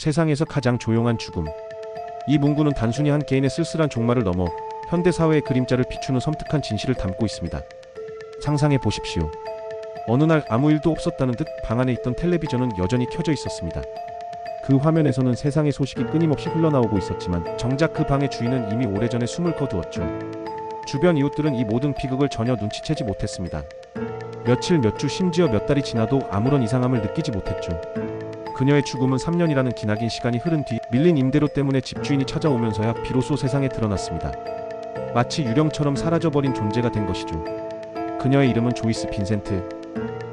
세상에서 가장 조용한 죽음. 이 문구는 단순히 한 개인의 쓸쓸한 종말을 넘어 현대사회의 그림자를 비추는 섬뜩한 진실을 담고 있습니다. 상상해 보십시오. 어느 날 아무 일도 없었다는 듯 방 안에 있던 텔레비전은 여전히 켜져 있었습니다. 그 화면에서는 세상의 소식이 끊임없이 흘러나오고 있었지만 정작 그 방의 주인은 이미 오래전에 숨을 거두었죠. 주변 이웃들은 이 모든 비극을 전혀 눈치채지 못했습니다. 며칠, 몇 주, 심지어 몇 달이 지나도 아무런 이상함을 느끼지 못했죠. 그녀의 죽음은 3년이라는 기나긴 시간이 흐른 뒤 밀린 임대료 때문에 집주인이 찾아오면서야 비로소 세상에 드러났습니다. 마치 유령처럼 사라져버린 존재가 된 것이죠. 그녀의 이름은 조이스 빈센트.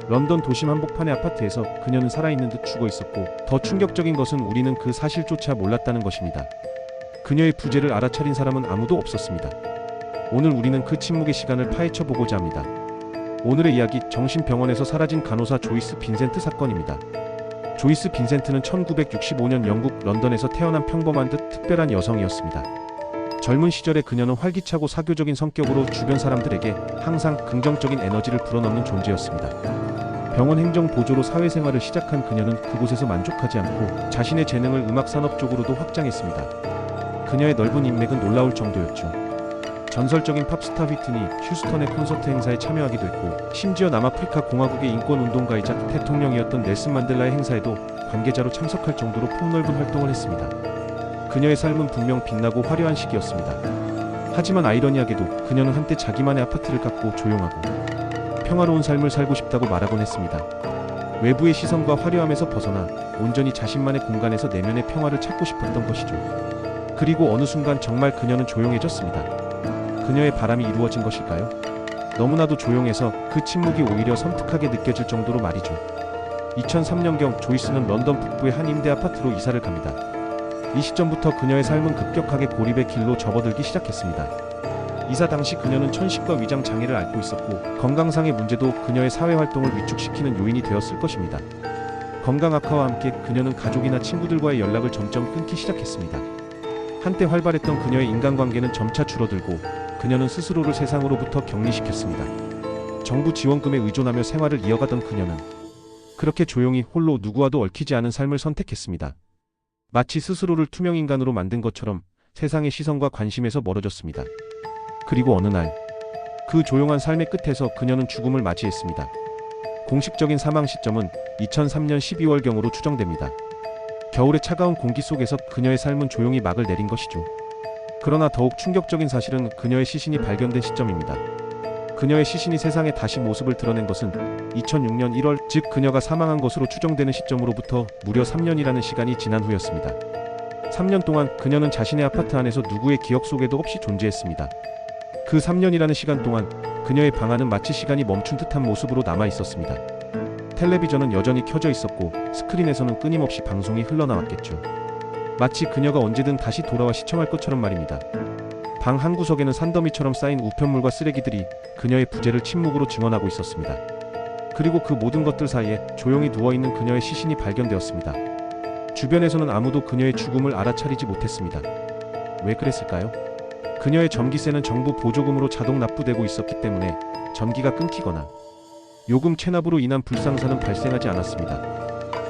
런던 도심 한복판의 아파트에서 그녀는 살아있는 듯 죽어 있었고, 더 충격적인 것은 우리는 그 사실조차 몰랐다는 것입니다. 그녀의 부재를 알아차린 사람은 아무도 없었습니다. 오늘 우리는 그 침묵의 시간을 파헤쳐 보고자 합니다. 오늘의 이야기, 정신병원에서 사라진 간호사 조이스 빈센트 사건입니다. 조이스 빈센트는 1965년 영국 런던에서 태어난 평범한 듯 특별한 여성이었습니다. 젊은 시절의 그녀는 활기차고 사교적인 성격으로 주변 사람들에게 항상 긍정적인 에너지를 불어넣는 존재였습니다. 병원 행정 보조로 사회생활을 시작한 그녀는 그곳에서 만족하지 않고 자신의 재능을 음악산업 쪽으로도 확장했습니다. 그녀의 넓은 인맥은 놀라울 정도였죠. 전설적인 팝스타 휘트니 휴스턴의 콘서트 행사에 참여하기도 했고, 심지어 남아프리카 공화국의 인권운동가이자 대통령이었던 넬슨 만델라의 행사에도 관계자로 참석할 정도로 폭넓은 활동을 했습니다. 그녀의 삶은 분명 빛나고 화려한 시기였습니다. 하지만 아이러니하게도 그녀는 한때 자기만의 아파트를 갖고 조용하고 평화로운 삶을 살고 싶다고 말하곤 했습니다. 외부의 시선과 화려함에서 벗어나 온전히 자신만의 공간에서 내면의 평화를 찾고 싶었던 것이죠. 그리고 어느 순간 정말 그녀는 조용해졌습니다. 그녀의 바람이 이루어진 것일까요? 너무나도 조용해서 그 침묵이 오히려 섬뜩하게 느껴질 정도로 말이죠. 2003년경 조이스는 런던 북부의 한 임대 아파트로 이사를 갑니다. 이 시점부터 그녀의 삶은 급격하게 고립의 길로 접어들기 시작했습니다. 이사 당시 그녀는 천식과 위장 장애를 앓고 있었고, 건강상의 문제도 그녀의 사회활동을 위축시키는 요인이 되었을 것입니다. 건강 악화와 함께 그녀는 가족이나 친구들과의 연락을 점점 끊기 시작했습니다. 한때 활발했던 그녀의 인간관계는 점차 줄어들고, 그녀는 스스로를 세상으로부터 격리시켰습니다. 정부 지원금에 의존하며 생활을 이어가던 그녀는 그렇게 조용히 홀로 누구와도 얽히지 않은 삶을 선택했습니다. 마치 스스로를 투명인간으로 만든 것처럼 세상의 시선과 관심에서 멀어졌습니다. 그리고 어느 날, 그 조용한 삶의 끝에서 그녀는 죽음을 맞이했습니다. 공식적인 사망 시점은 2003년 12월경으로 추정됩니다. 겨울의 차가운 공기 속에서 그녀의 삶은 조용히 막을 내린 것이죠. 그러나 더욱 충격적인 사실은 그녀의 시신이 발견된 시점입니다. 그녀의 시신이 세상에 다시 모습을 드러낸 것은 2006년 1월, 즉 그녀가 사망한 것으로 추정되는 시점으로부터 무려 3년이라는 시간이 지난 후였습니다. 3년 동안 그녀는 자신의 아파트 안에서 누구의 기억 속에도 없이 존재했습니다. 그 3년이라는 시간 동안 그녀의 방 안은 마치 시간이 멈춘 듯한 모습으로 남아 있었습니다. 텔레비전은 여전히 켜져 있었고, 스크린에서는 끊임없이 방송이 흘러나왔겠죠. 마치 그녀가 언제든 다시 돌아와 시청할 것처럼 말입니다. 방 한구석에는 산더미처럼 쌓인 우편물과 쓰레기들이 그녀의 부재를 침묵으로 증언하고 있었습니다. 그리고 그 모든 것들 사이에 조용히 누워있는 그녀의 시신이 발견되었습니다. 주변에서는 아무도 그녀의 죽음을 알아차리지 못했습니다. 왜 그랬을까요? 그녀의 전기세는 정부 보조금으로 자동 납부되고 있었기 때문에 전기가 끊기거나 요금 체납으로 인한 불상사는 발생하지 않았습니다.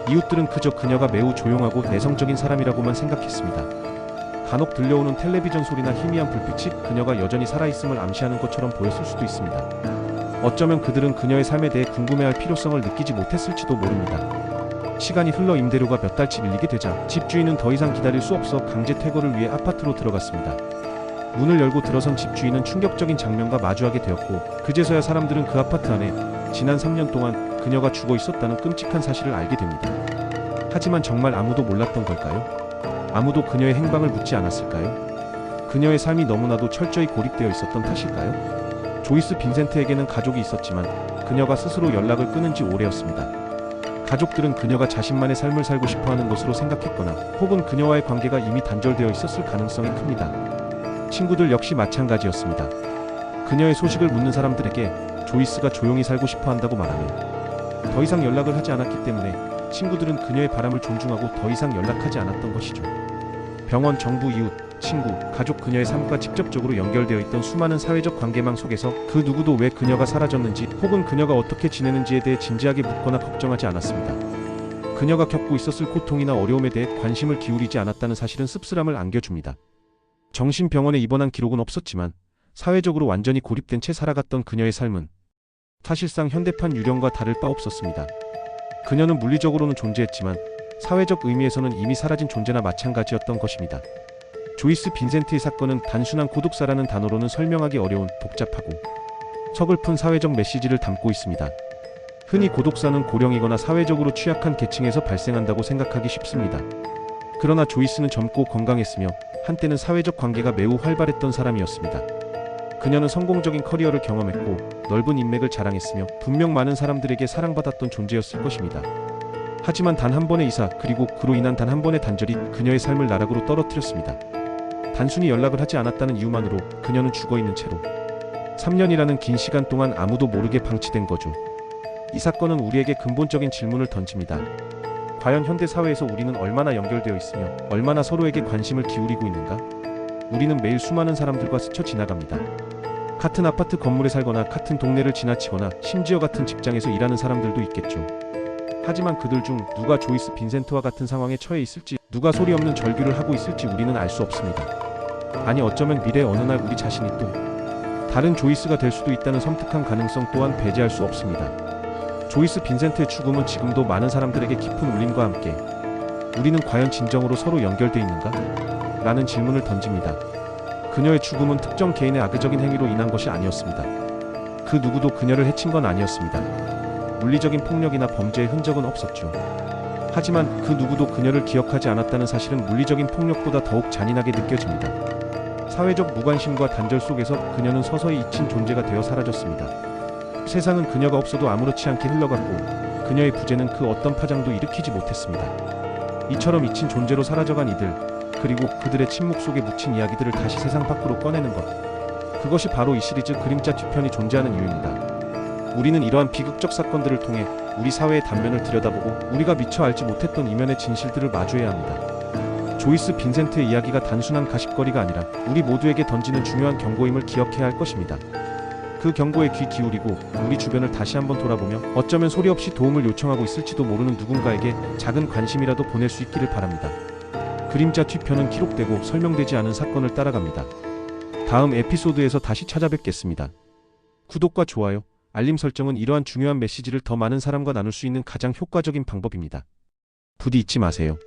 이웃들은 그저 그녀가 매우 조용하고 내성적인 사람이라고만 생각했습니다. 간혹 들려오는 텔레비전 소리나 희미한 불빛이 그녀가 여전히 살아있음을 암시하는 것처럼 보였을 수도 있습니다. 어쩌면 그들은 그녀의 삶에 대해 궁금해할 필요성을 느끼지 못했을지도 모릅니다. 시간이 흘러 임대료가 몇 달치 밀리게 되자 집주인은 더 이상 기다릴 수 없어 강제 퇴거를 위해 아파트로 들어갔습니다. 문을 열고 들어선 집주인은 충격적인 장면과 마주하게 되었고, 그제서야 사람들은 그 아파트 안에 지난 3년 동안 그녀가 죽어 있었다는 끔찍한 사실을 알게 됩니다. 하지만 정말 아무도 몰랐던 걸까요? 아무도 그녀의 행방을 묻지 않았을까요? 그녀의 삶이 너무나도 철저히 고립되어 있었던 탓일까요? 조이스 빈센트에게는 가족이 있었지만 그녀가 스스로 연락을 끊은 지 오래였습니다. 가족들은 그녀가 자신만의 삶을 살고 싶어하는 것으로 생각했거나, 혹은 그녀와의 관계가 이미 단절되어 있었을 가능성이 큽니다. 친구들 역시 마찬가지였습니다. 그녀의 소식을 묻는 사람들에게 조이스가 조용히 살고 싶어 한다고 말하며 더 이상 연락을 하지 않았기 때문에 친구들은 그녀의 바람을 존중하고 더 이상 연락하지 않았던 것이죠. 병원, 정부, 이웃, 친구, 가족, 그녀의 삶과 직접적으로 연결되어 있던 수많은 사회적 관계망 속에서 그 누구도 왜 그녀가 사라졌는지, 혹은 그녀가 어떻게 지내는지에 대해 진지하게 묻거나 걱정하지 않았습니다. 그녀가 겪고 있었을 고통이나 어려움에 대해 관심을 기울이지 않았다는 사실은 씁쓸함을 안겨줍니다. 정신병원에 입원한 기록은 없었지만 사회적으로 완전히 고립된 채 살아갔던 그녀의 삶은 사실상 현대판 유령과 다를 바 없었습니다. 그녀는 물리적으로는 존재했지만 사회적 의미에서는 이미 사라진 존재나 마찬가지였던 것입니다. 조이스 빈센트의 사건은 단순한 고독사라는 단어로는 설명하기 어려운 복잡하고 서글픈 사회적 메시지를 담고 있습니다. 흔히 고독사는 고령이거나 사회적으로 취약한 계층에서 발생한다고 생각하기 쉽습니다. 그러나 조이스는 젊고 건강했으며 한때는 사회적 관계가 매우 활발했던 사람이었습니다. 그녀는 성공적인 커리어를 경험했고 넓은 인맥을 자랑했으며 분명 많은 사람들에게 사랑받았던 존재였을 것입니다. 하지만 단 한 번의 이사 그리고 그로 인한 단 한 번의 단절이 그녀의 삶을 나락으로 떨어뜨렸습니다. 단순히 연락을 하지 않았다는 이유만으로 그녀는 죽어있는 채로 3년이라는 긴 시간 동안 아무도 모르게 방치된 거죠. 이 사건은 우리에게 근본적인 질문을 던집니다. 과연 현대 사회에서 우리는 얼마나 연결되어 있으며 얼마나 서로에게 관심을 기울이고 있는가? 우리는 매일 수많은 사람들과 스쳐 지나갑니다. 같은 아파트 건물에 살거나 같은 동네를 지나치거나 심지어 같은 직장에서 일하는 사람들도 있겠죠. 하지만 그들 중 누가 조이스 빈센트와 같은 상황에 처해 있을지, 누가 소리 없는 절규를 하고 있을지 우리는 알 수 없습니다. 아니, 어쩌면 미래 어느 날 우리 자신이 또 다른 조이스가 될 수도 있다는 섬뜩한 가능성 또한 배제할 수 없습니다. 조이스 빈센트의 죽음은 지금도 많은 사람들에게 깊은 울림과 함께 우리는 과연 진정으로 서로 연결돼 있는가? 라는 질문을 던집니다. 그녀의 죽음은 특정 개인의 악의적인 행위로 인한 것이 아니었습니다. 그 누구도 그녀를 해친 건 아니었습니다. 물리적인 폭력이나 범죄의 흔적은 없었죠. 하지만 그 누구도 그녀를 기억하지 않았다는 사실은 물리적인 폭력보다 더욱 잔인하게 느껴집니다. 사회적 무관심과 단절 속에서 그녀는 서서히 잊힌 존재가 되어 사라졌습니다. 세상은 그녀가 없어도 아무렇지 않게 흘러갔고 그녀의 부재는 그 어떤 파장도 일으키지 못했습니다. 이처럼 잊힌 존재로 사라져간 이들, 그리고 그들의 침묵 속에 묻힌 이야기들을 다시 세상 밖으로 꺼내는 것, 그것이 바로 이 시리즈 그림자 뒤편이 존재하는 이유입니다. 우리는 이러한 비극적 사건들을 통해 우리 사회의 단면을 들여다보고 우리가 미처 알지 못했던 이면의 진실들을 마주해야 합니다. 조이스 빈센트의 이야기가 단순한 가십거리가 아니라 우리 모두에게 던지는 중요한 경고임을 기억해야 할 것입니다. 그 경고에 귀 기울이고 우리 주변을 다시 한번 돌아보며 어쩌면 소리 없이 도움을 요청하고 있을지도 모르는 누군가에게 작은 관심이라도 보낼 수 있기를 바랍니다. 그림자 뒤편은 기록되고 설명되지 않은 사건을 따라갑니다. 다음 에피소드에서 다시 찾아뵙겠습니다. 구독과 좋아요, 알림 설정은 이러한 중요한 메시지를 더 많은 사람과 나눌 수 있는 가장 효과적인 방법입니다. 부디 잊지 마세요.